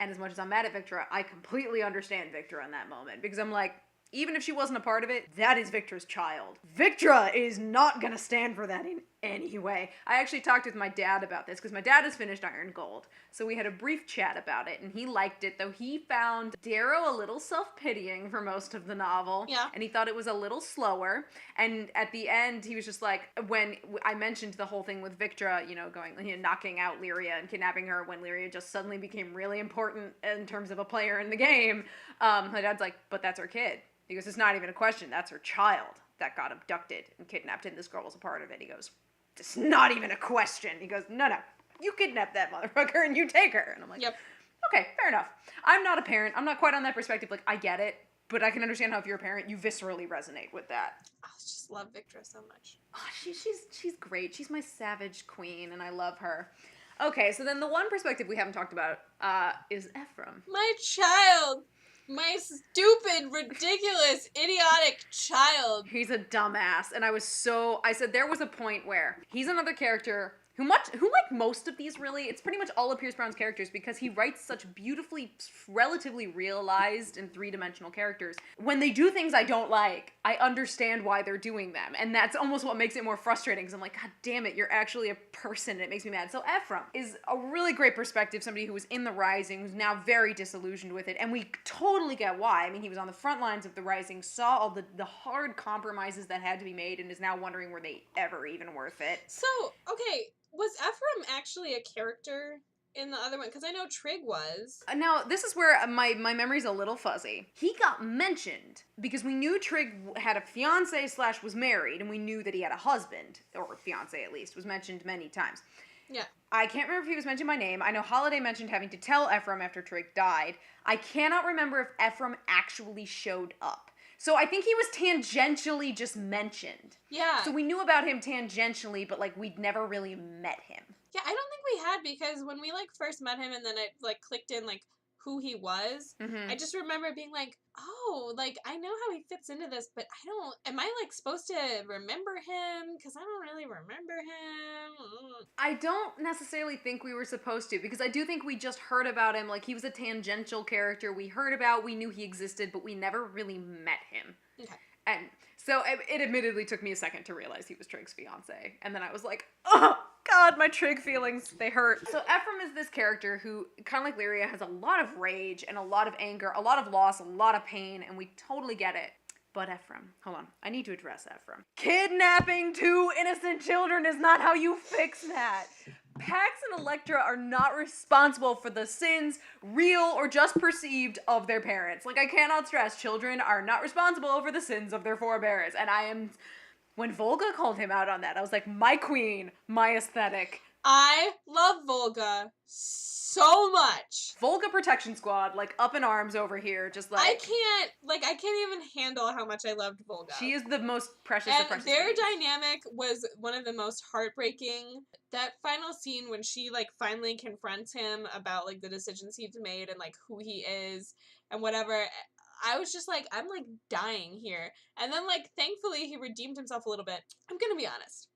And as much as I'm mad at Victra, I completely understand Victra in that moment. Because I'm like, even if she wasn't a part of it, that is Victra's child. Victra is not going to stand for that in Anyway, I actually talked with my dad about this because my dad has finished Iron Gold. So we had a brief chat about it and he liked it, though he found Darrow a little self-pitying for most of the novel.
Yeah.
And he thought it was a little slower. And at the end, he was just like, when I mentioned the whole thing with Victra, going, knocking out Lyria and kidnapping her when Lyria just suddenly became really important in terms of a player in the game, my dad's like, but that's her kid. He goes, it's not even a question. That's her child that got abducted and kidnapped, and this girl was a part of it. He goes, it's not even a question. He goes, no, you kidnap that motherfucker and you take her. And I'm like,
yep.
Okay, fair enough. I'm not a parent. I'm not quite on that perspective. Like, I get it, but I can understand how if you're a parent, you viscerally resonate with that.
I just love Victra so much.
Oh, she's great. She's my savage queen, and I love her. Okay, so then the one perspective we haven't talked about is Ephraim.
My child! My stupid, ridiculous, idiotic child.
He's a dumbass. And I said there was a point where he's another character who like most of these really, it's pretty much all of Pierce Brown's characters because he writes such beautifully, relatively realized and three-dimensional characters. When they do things I don't like, I understand why they're doing them. And that's almost what makes it more frustrating because I'm like, God damn it, you're actually a person and it makes me mad. So Ephraim is a really great perspective, somebody who was in the Rising, who's now very disillusioned with it. And we totally get why. I mean, he was on the front lines of the Rising, saw all the hard compromises that had to be made and is now wondering were they ever even worth it.
So, okay, was Ephraim actually a character in the other one? Because I know Trig was.
Now, this is where my memory's a little fuzzy. He got mentioned because we knew Trig had a fiance / was married, and we knew that he had a husband, or fiance at least, was mentioned many times.
Yeah.
I can't remember if he was mentioned by name. I know Holiday mentioned having to tell Ephraim after Trig died. I cannot remember if Ephraim actually showed up. So I think he was tangentially just mentioned.
Yeah.
So we knew about him tangentially, but, like, we'd never really met him.
Yeah, I don't think we had, because when we, like, first met him and then it, like, clicked in, like, who he was, I just remember being like, oh, like, I know how he fits into this, but am I, like, supposed to remember him? Because I don't really remember him.
I don't necessarily think we were supposed to, because I do think we just heard about him, like, he was a tangential character we knew he existed, but we never really met him.
Okay.
And so it admittedly took me a second to realize he was Trig's fiance, and then I was like, oh, God, my Trig feelings, they hurt. So Ephraim is this character who, kind of like Lyria, has a lot of rage and a lot of anger, a lot of loss, a lot of pain, and we totally get it. But Ephraim, hold on, I need to address Ephraim. Kidnapping 2 innocent children is not how you fix that. Pax and Electra are not responsible for the sins, real or just perceived, of their parents. Like, I cannot stress, children are not responsible for the sins of their forebears. And when Volga called him out on that, I was like, my queen, my aesthetic.
I love Volga so much.
Volga Protection Squad, like, up in arms over here, just like...
I can't even handle how much I loved Volga.
She is the most precious
and
of precious
their
things.
dynamic was one of the most heartbreaking. That final scene when she, like, finally confronts him about, like, the decisions he's made and, like, who he is and whatever... I was just like, I'm, like, dying here. And then, like, thankfully he redeemed himself a little bit. I'm gonna be honest.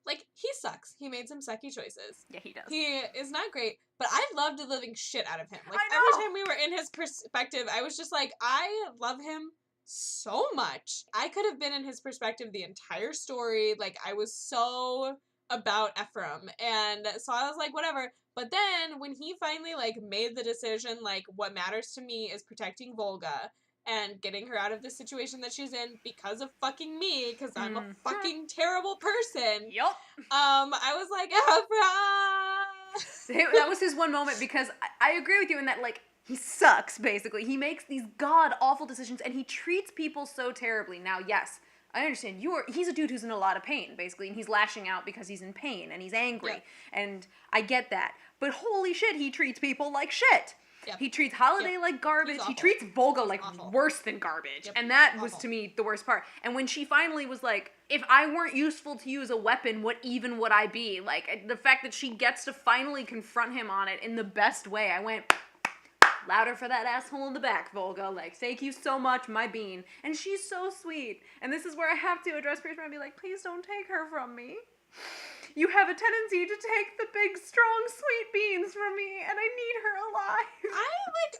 Like, he sucks. He made some sucky choices.
Yeah, he does.
He is not great, but I loved the living shit out of him. Like,
I know!
every time we were in his perspective, I was just like, I love him so much. I could have been in his perspective the entire story. Like, I was so about Ephraim. And so I was like, whatever. But then, when he finally, like, made the decision, like, what matters to me is protecting Volga and getting her out of the situation that she's in because of fucking me, because I'm a fucking terrible person.
Yup.
I was like, Ephraim!
That was his one moment, because I agree with you in that, like, he sucks, basically. He makes these god-awful decisions, and he treats people so terribly. Now, yes, I understand. He's a dude who's in a lot of pain, basically, and he's lashing out because he's in pain, and he's angry, and I get that. But holy shit, he treats people like shit. Yep. He treats Holiday like garbage. He treats Volga like worse than garbage. Yep. And that was, to me, the worst part. And when she finally was like, if I weren't useful to you as a weapon, what even would I be? Like, the fact that she gets to finally confront him on it in the best way, I went, louder for that asshole in the back, Volga. Like, thank you so much, my bean. And she's so sweet. And this is where I have to address Pierce Brown and be like, please don't take her from me. You have a tendency to take the big, strong, sweet beans from me, and I need her alive.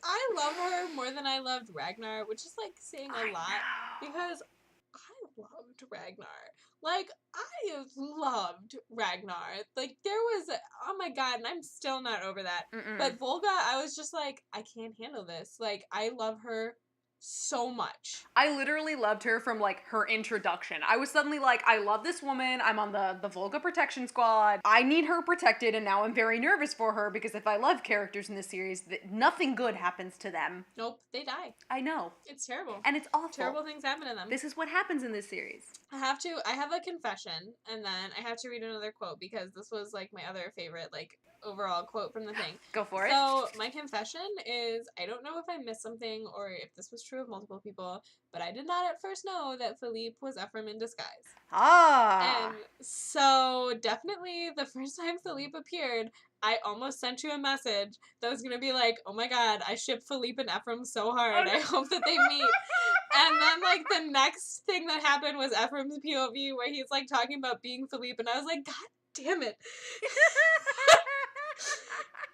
I love her more than I loved Ragnar, which is, like, saying a lot, because I loved Ragnar. Like, I loved Ragnar. Like, there was, oh my god, and I'm still not over that.
Mm-mm.
But Volga, I was just like, I can't handle this. Like, I love her so much.
I literally loved her from, like, her introduction. I was suddenly like, I love this woman. I'm on the Volga protection squad. I need her protected, and now I'm very nervous for her because if I love characters in this series, nothing good happens to them.
Nope, they die.
I know.
It's terrible.
And it's awful.
Terrible things happen to them.
This is what happens in this series.
I have a confession, and then I have to read another quote because this was, like, my other favorite, like, overall quote from the thing.
Go for it.
So, my confession is, I don't know if I missed something or if this was true of multiple people, but I did not at first know that Philippe was Ephraim in disguise.
Ah!
And so, definitely, the first time Philippe appeared, I almost sent you a message that was gonna be like, oh my god, I ship Philippe and Ephraim so hard, I hope that they meet. And then, like, the next thing that happened was Ephraim's POV, where he's, like, talking about being Philippe, and I was like, god damn it.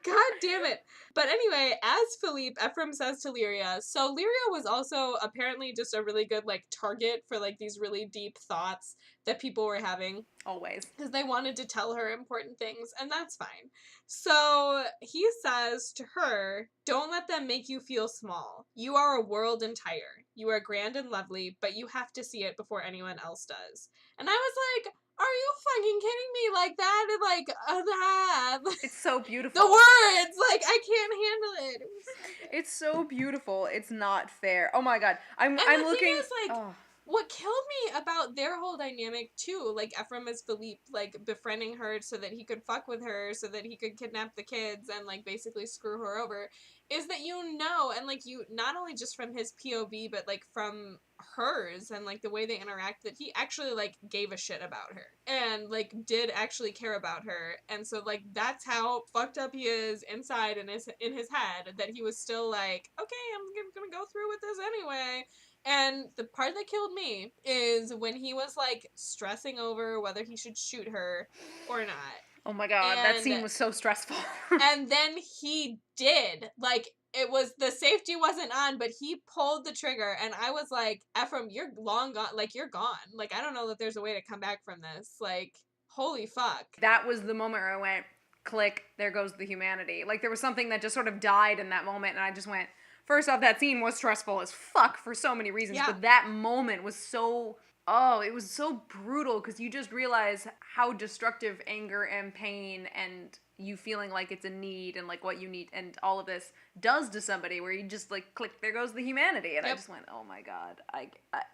God damn it. But anyway, as Philippe, Ephraim says to Lyria, so Lyria was also apparently just a really good, like, target for, like, these really deep thoughts that people were having.
Always.
Because they wanted to tell her important things, and that's fine. So he says to her, don't let them make you feel small. You are a world entire. You are grand and lovely, but you have to see it before anyone else does. And I was like, are you fucking kidding me? Like, that and, like, that.
It's so beautiful.
The words! Like, I can't handle it.
It's so beautiful. It's not fair. Oh my god. I'm
the
looking.
thing is, like, what killed me about their whole dynamic, too, like, Ephraim as Philippe, like, befriending her so that he could fuck with her, so that he could kidnap the kids and, like, basically screw her over, is that you know, and, like, you, not only just from his POV, but, like, from hers and, like, the way they interact, that he actually, like, gave a shit about her and, like, did actually care about her. And so, like, that's how fucked up he is inside in his head, that he was still like, okay, I'm gonna go through with this anyway. And the part that killed me is when he was, like, stressing over whether he should shoot her or not.
Oh my god, that scene was so stressful.
And then he did. Like, it was, the safety wasn't on, but he pulled the trigger, and I was like, Ephraim, you're long gone. Like, you're gone. Like, I don't know that there's a way to come back from this. Like, holy fuck.
That was the moment where I went, click, there goes the humanity. Like, there was something that just sort of died in that moment, and I just went, first off, that scene was stressful as fuck for so many reasons, but that moment was so, it was so brutal, because you just realize how destructive anger and pain and you feeling like it's a need and, like, what you need and all of this does to somebody, where you just, like, click, there goes the humanity. And I just went, oh my god,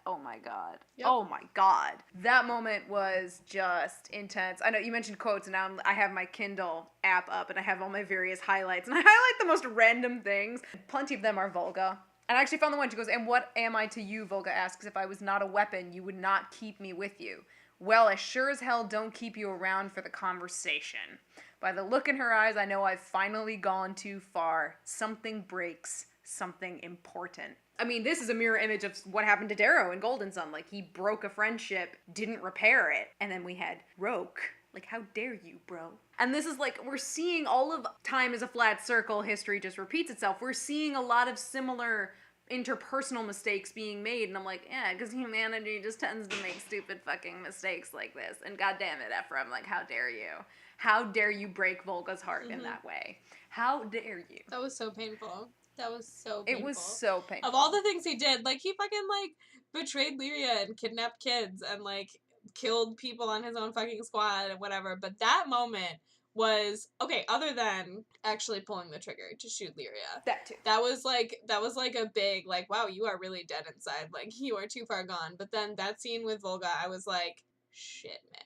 oh my god, oh my god. That moment was just intense. I know you mentioned quotes, and now I have my Kindle app up, and I have all my various highlights, and I highlight the most random things. Plenty of them are Volga. And I actually found the one, she goes, and what am I to you, Volga asks, if I was not a weapon, you would not keep me with you. Well, I sure as hell don't keep you around for the conversation. By the look in her eyes, I know I've finally gone too far. Something breaks, something important. I mean, this is a mirror image of what happened to Darrow in Golden Sun. Like, he broke a friendship, didn't repair it, and then we had Roke. Like, how dare you, bro? And this is like, we're seeing all of time as a flat circle, history just repeats itself. We're seeing a lot of similar interpersonal mistakes being made, and I'm like, yeah, because humanity just tends to make stupid fucking mistakes like this. And goddamn it, Ephraim, like, how dare you? How dare you break Volga's heart in that way? How dare you?
That was so painful. That was so painful.
It was so painful.
Of all the things he did, like, he fucking, like, betrayed Lyria and kidnapped kids and, like, killed people on his own fucking squad and whatever. But that moment was, okay, other than actually pulling the trigger to shoot Lyria.
That too.
That was like a big, like, wow, you are really dead inside. Like, you are too far gone. But then that scene with Volga, I was like, shit, man.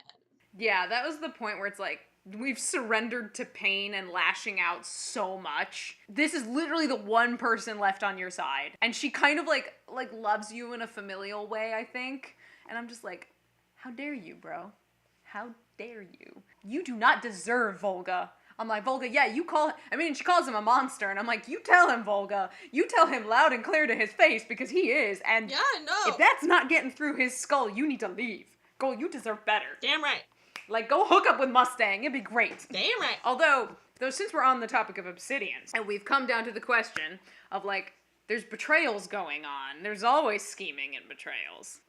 Yeah, that was the point where it's like, we've surrendered to pain and lashing out so much. This is literally the one person left on your side. And she kind of, like loves you in a familial way, I think. And I'm just like, how dare you, bro? How dare you? You do not deserve Volga. I'm like, Volga, yeah, she calls him a monster, and I'm like, you tell him, Volga. You tell him loud and clear to his face, because he is, and
yeah, no.
If that's not getting through his skull, you need to leave. Go, you deserve better.
Damn right.
Like, go hook up with Mustang, it'd be great.
Damn right.
Although, since we're on the topic of obsidians, and we've come down to the question of, like, There's betrayals going on. There's always scheming and betrayals.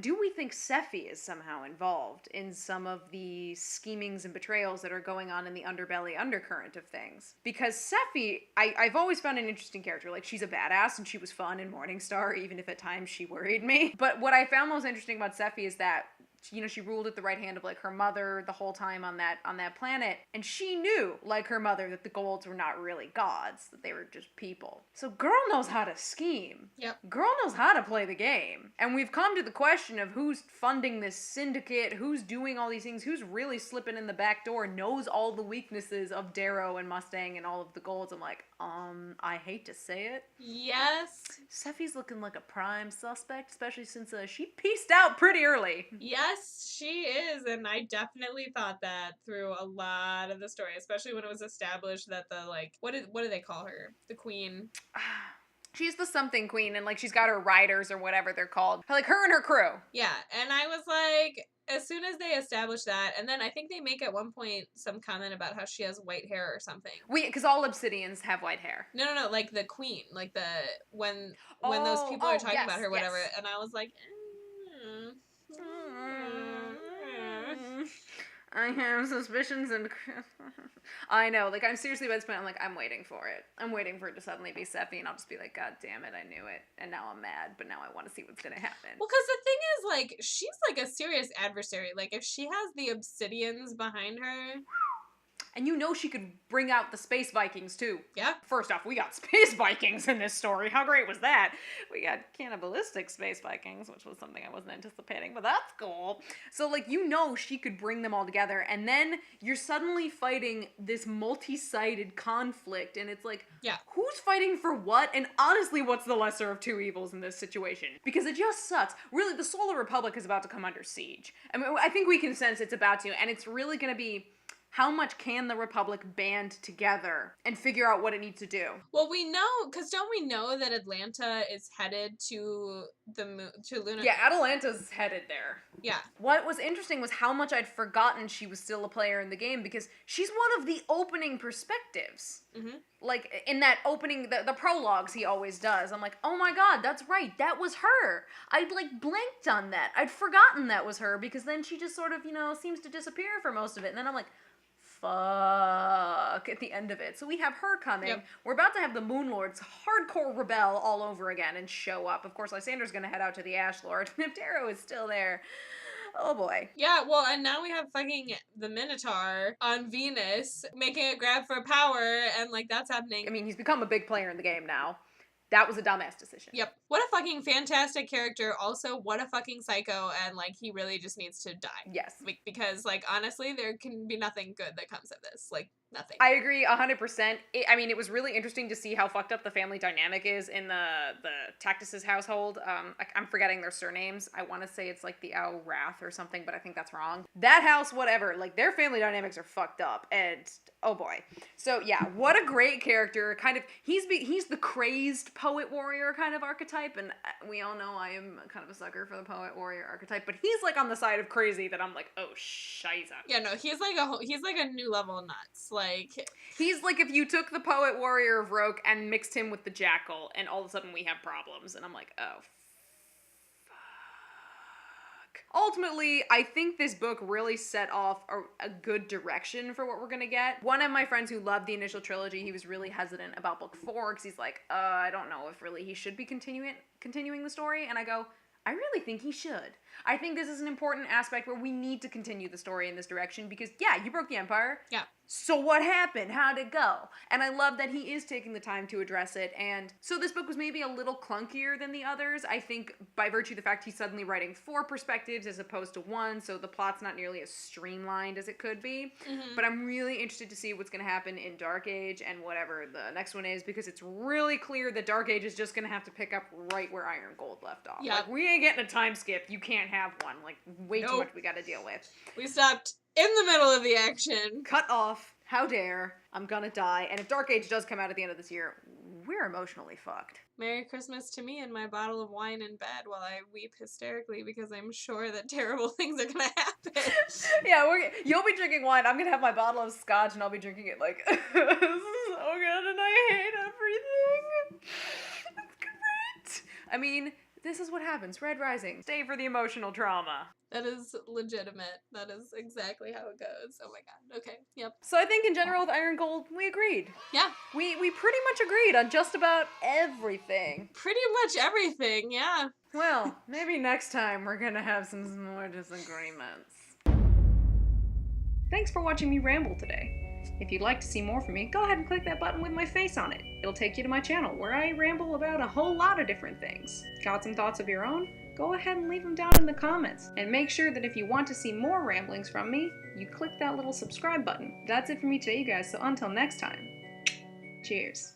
Do we think Sephi is somehow involved in some of the schemings and betrayals that are going on in the underbelly undercurrent of things? Because Sephi, I've always found an interesting character. Like, she's a badass, and she was fun in Morningstar, even if at times she worried me. But what I found most interesting about Sephi is that, you know, she ruled at the right hand of, like, her mother the whole time on that planet, and she knew, like her mother, that the Golds were not really gods, that they were just people. So girl knows how to scheme.
Yep.
Girl knows how to play the game. And we've come to the question of who's funding this syndicate, who's doing all these things, who's really slipping in the back door, knows all the weaknesses of Darrow and Mustang and all of the Golds. I'm like, I hate to say it.
Yes.
Sephi's looking like a prime suspect, especially since she pieced out pretty early.
Yes, she is, and I definitely thought that through a lot of the story, especially when it was established that the, like, what do they call her? The queen.
She's the something queen, and, like, she's got her riders or whatever they're called. Like, her and her crew.
Yeah, and I was like, as soon as they established that, and then I think they make at one point some comment about how she has white hair or something.
Because all Obsidians have white hair.
No, like the queen, like when those people are talking about her, whatever, and I was like,
I have suspicions and I know, like, I'm seriously about this point, I'm like, I'm waiting for it. I'm waiting for it to suddenly be Sephi, and I'll just be like, God damn it, I knew it. And now I'm mad, but now I want to see what's gonna happen.
Well, because the thing is, like, she's, like, a serious adversary. Like, if she has the Obsidians behind her...
And you know she could bring out the Space Vikings, too.
Yeah.
First off, we got Space Vikings in this story. How great was that? We got cannibalistic Space Vikings, which was something I wasn't anticipating, but that's cool. So, like, you know she could bring them all together, and then you're suddenly fighting this multi-sided conflict, and it's like,
yeah,
who's fighting for what? And honestly, what's the lesser of two evils in this situation? Because it just sucks. Really, the Solar Republic is about to come under siege. I mean, I think we can sense it's about to, and it's really going to be... How much can the Republic band together and figure out what it needs to do?
Well, we know, because don't we know that Atlanta is headed to the moon, to Luna?
Yeah, Atalanta's headed there.
Yeah.
What was interesting was how much I'd forgotten she was still a player in the game, because she's one of the opening perspectives.
Mm-hmm.
Like, in that opening, the prologues he always does. I'm like, oh my god, that's right, that was her. I'd, like, blanked on that. I'd forgotten that was her, because then she just sort of, you know, seems to disappear for most of it. And then I'm like... fuck at the end of it. So we have her coming.
Yep.
We're about to have the Moonlords hardcore rebel all over again and show up. Of course, Lysander's gonna head out to the Ash Lord, and if Darrow is still there, oh boy.
Yeah, well, and now we have fucking the Minotaur on Venus making a grab for power, and, like, that's happening.
I mean, he's become a big player in the game now. That was a dumbass decision.
Yep. What a fucking fantastic character. Also, what a fucking psycho, and, like, he really just needs to die.
Yes.
Because, like, honestly, there can be nothing good that comes of this. Like, nothing.
I agree 100%. I mean, it was really interesting to see how fucked up the family dynamic is in the Tactus's household. I'm forgetting their surnames. I want to say it's like the Owl Wrath or something, but I think that's wrong. That house, whatever, like, their family dynamics are fucked up, and oh boy. So yeah, what a great character. Kind of, he's the crazed poet warrior kind of archetype, and we all know I am kind of a sucker for the poet warrior archetype, but he's like on the side of crazy that I'm like, oh shiza.
Yeah, no, he's like a new level of nuts. Like,
he's like if you took the poet warrior of Roke and mixed him with the Jackal, and all of a sudden we have problems, and I'm like, oh fuck. Ultimately, I think this book really set off a good direction for what we're gonna get. One of my friends who loved the initial trilogy, he was really hesitant about book 4, because he's like, I don't know if really he should be continuing the story, and I go, I really think he should. I think this is an important aspect where we need to continue the story in this direction, because, yeah, you broke the Empire.
Yeah.
So what happened? How'd it go? And I love that he is taking the time to address it. And so this book was maybe a little clunkier than the others. I think by virtue of the fact he's suddenly writing 4 perspectives as opposed to 1, so the plot's not nearly as streamlined as it could be. Mm-hmm. But I'm really interested to see what's going to happen in Dark Age and whatever the next one is, because it's really clear that Dark Age is just going to have to pick up right where Iron Gold left off.
Yeah.
Like, we ain't getting a time skip. You can't have one. Like, way too much we got to deal with.
We stopped in the middle of the action.
Cut off. How dare. I'm gonna die. And if Dark Age does come out at the end of this year, we're emotionally fucked.
Merry Christmas to me and my bottle of wine in bed while I weep hysterically because I'm sure that terrible things are gonna happen.
Yeah, you'll be drinking wine. I'm gonna have my bottle of scotch and I'll be drinking it like, this is so good and I hate everything. I mean, this is what happens. Red Rising. Stay for the emotional trauma.
That is legitimate. That is exactly how it goes. Oh my god. Okay, yep.
So I think in general with Iron Gold, we agreed.
Yeah.
We pretty much agreed on just about everything.
Pretty much everything, yeah.
Well, maybe next time we're gonna have some more disagreements. Thanks for watching me ramble today. If you'd like to see more from me, go ahead and click that button with my face on it. It'll take you to my channel, where I ramble about a whole lot of different things. Got some thoughts of your own? Go ahead and leave them down in the comments. And make sure that if you want to see more ramblings from me, you click that little subscribe button. That's it for me today, you guys, so until next time, cheers.